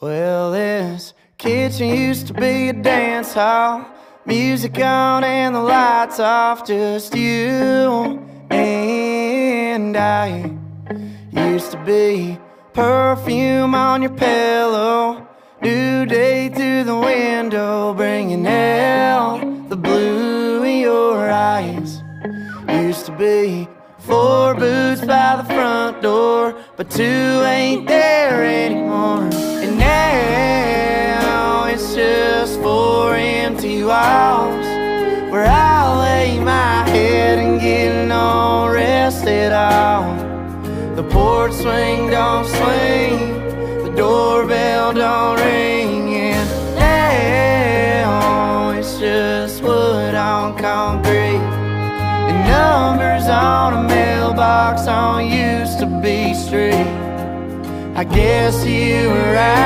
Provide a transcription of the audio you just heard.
Well, this kitchen used to be a dance hall, music on and the lights off, just you and I. Used to be perfume on your pillow, new day through the window, bringing out the blue in your eyes. Used to be 4 boots by the front door, but 2 ain't there anymore. And now it's just 4 empty walls, where I lay my head and get no rest at all. The porch swing don't swing, the doorbell don't ring, and now it's just wood on concrete and numbers on a mailbox on used to be street. I guess you were right.